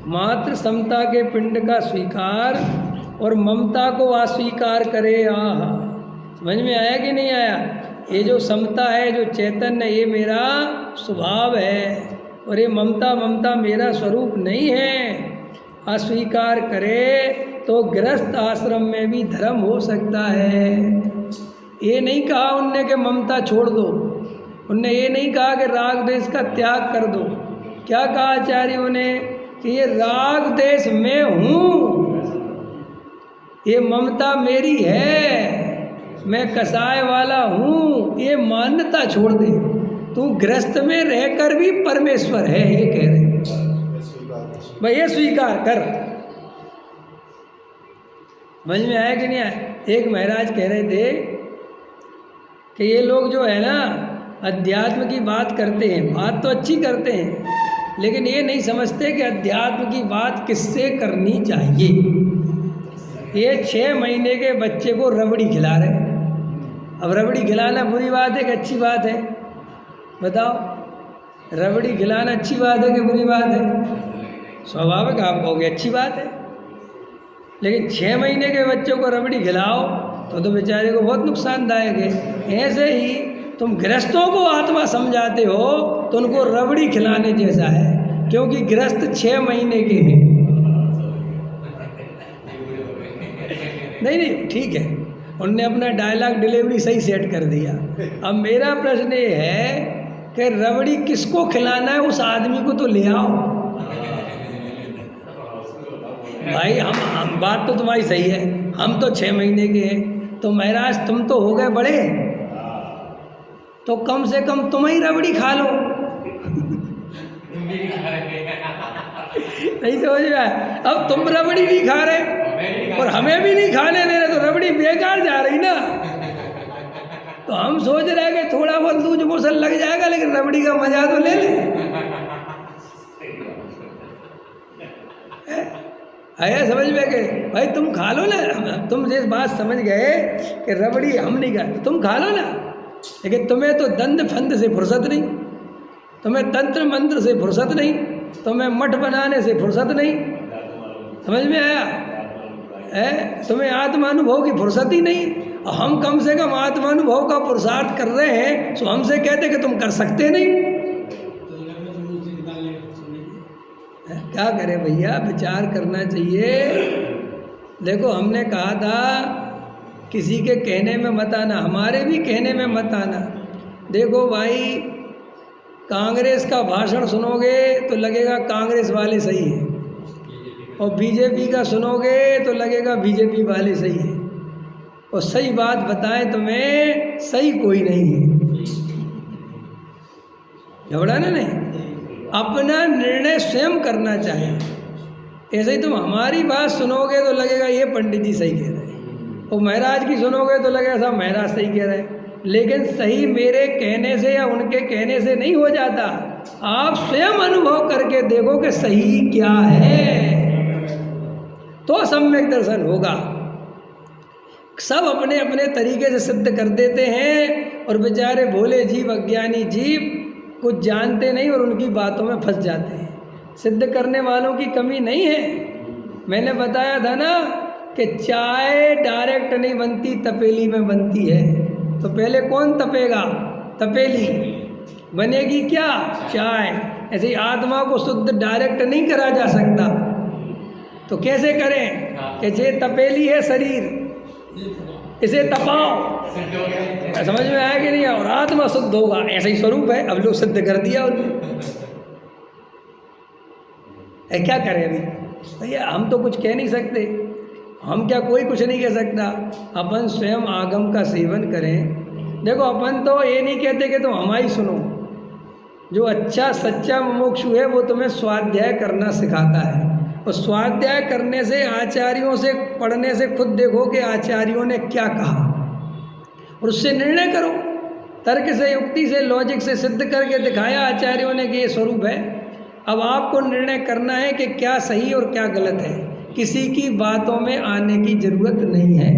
मात्र समता के पिंड का स्वीकार और ममता को अस्वीकार करे। आह, समझ में आया कि नहीं आया? ये जो समता है, जो चैतन्य, ये मेरा स्वभाव है, और ये ममता मेरा स्वरूप नहीं है। अस्वीकार करे तो गृहस्थ आश्रम में भी धर्म हो सकता है। ये नहीं कहा उनने कि ममता छोड़ दो, उनने ये नहीं कहा कि राग द्वेष का त्याग कर दो। क्या कहा आचार्यों ने कि ये राग द्वेष मैं हूँ, ये ममता मेरी है, मैं कसाय वाला हूँ, ये मान्यता छोड़ दे। तू गृहस्थ में रहकर भी परमेश्वर है, ये कह रहे भाई, ये स्वीकार कर। समझ में आया कि नहीं आया? एक महाराज कह रहे थे कि ये लोग जो है ना अध्यात्म की बात करते हैं, बात तो अच्छी करते हैं, लेकिन ये नहीं समझते कि अध्यात्म की बात किससे करनी चाहिए। ये 6 महीने के बच्चे को रबड़ी खिला रहे। अब रबड़ी खिलाना बुरी बात है कि अच्छी बात है? बताओ, रबड़ी खिलाना अच्छी बात है कि बुरी बात है? स्वाभाविक आप कहोगे अच्छी बात है, लेकिन 6 महीने के बच्चों को रबड़ी खिलाओ तो बेचारे को बहुत नुकसानदायक है। ऐसे ही तुम गृहस्थों को आत्मा समझाते हो तो उनको रबड़ी खिलाने जैसा है, क्योंकि गृहस्थ 6 महीने के हैं। नहीं, ठीक है, उनने अपना डायलॉग डिलीवरी सही सेट कर दिया। अब मेरा प्रश्न ये है कि रबड़ी किसको खिलाना है, उस आदमी को तो ले आओ भाई। हम बात तो तुम्हारी सही है, हम तो 6 महीने के हैं, तो महाराज तुम तो हो गए बड़े, तो कम से कम तुम ही रबड़ी खा लो। नहीं समझ में आया? अब तुम रबड़ी नहीं खा रहे और हमें भी नहीं खाने दे रहे, तो रबड़ी बेकार जा रही ना। तो हम सोच रहे हैं कि थोड़ा बहुत लूज मोशन लग जाएगा, लेकिन रबड़ी का मजा तो ले ले। आया समझ में कि भाई तुम खा लो ना, तुम जिस बात समझ गए कि रबड़ी हम नहीं खाते, तो तुम खा लो ना, लेकिन तुम्हें तो दंड फंद से फुर्सत नहीं, तुम्हें तंत्र मंत्र से फुर्सत नहीं, तुम्हें मठ बनाने से फुर्सत नहीं। समझ में आया? तुम्हें आत्मानुभव की फुर्सत ही नहीं। और हम कम से कम आत्मानुभव का पुरुषार्थ कर रहे हैं, तो हमसे कहते कि तुम कर सकते नहीं। क्या करें भैया, विचार करना चाहिए। देखो, हमने कहा था किसी के कहने में मत आना, हमारे भी कहने में मत आना। देखो भाई, कांग्रेस का भाषण सुनोगे तो लगेगा कांग्रेस वाले सही है, और बीजेपी का सुनोगे तो लगेगा बीजेपी वाले सही है, और सही बात बताएं तुम्हें, सही कोई नहीं है। झगड़ा ना नहीं, अपना निर्णय स्वयं करना चाहिए। ऐसे ही तुम हमारी बात सुनोगे तो लगेगा ये पंडित जी सही कह रहे हैं, और महाराज की सुनोगे तो लगेगा साहब महाराज सही कह रहे हैं। लेकिन सही मेरे कहने से या उनके कहने से नहीं हो जाता। आप स्वयं अनुभव करके देखो कि सही क्या है, तो सम्यक दर्शन होगा। सब अपने अपने तरीके से सिद्ध कर देते हैं, और बेचारे भोले जीव, अज्ञानी जीव कुछ जानते नहीं और उनकी बातों में फंस जाते हैं। सिद्ध करने वालों की कमी नहीं है। मैंने बताया था ना कि चाय डायरेक्ट नहीं बनती, तपेली में बनती है। तो पहले कौन तपेगा? तपेली। बनेगी क्या? चाय। ऐसे ही आत्मा को शुद्ध डायरेक्ट नहीं करा जा सकता, तो कैसे करें कि जे तपेली है शरीर, इसे तपाओ। समझ में आया कि नहीं? और आत्मा शुद्ध होगा, ऐसा ही स्वरूप है। अब लोग सिद्ध कर दिया उन्होंने। क्या करें अभी भैया, हम तो कुछ कह नहीं सकते। हम क्या, कोई कुछ नहीं कह सकता। अपन स्वयं आगम का सेवन करें। देखो, अपन तो ये नहीं कहते कि तुम हमारी सुनो। जो अच्छा सच्चा मुमुक्षु है वो तुम्हें स्वाध्याय करना सिखाता है, और स्वाध्याय करने से, आचार्यों से पढ़ने से खुद देखो कि आचार्यों ने क्या कहा, और उससे निर्णय करो। तर्क से, युक्ति से, लॉजिक से सिद्ध करके दिखाया आचार्यों ने कि ये स्वरूप है। अब आपको निर्णय करना है कि क्या सही और क्या गलत है। किसी की बातों में आने की जरूरत नहीं है।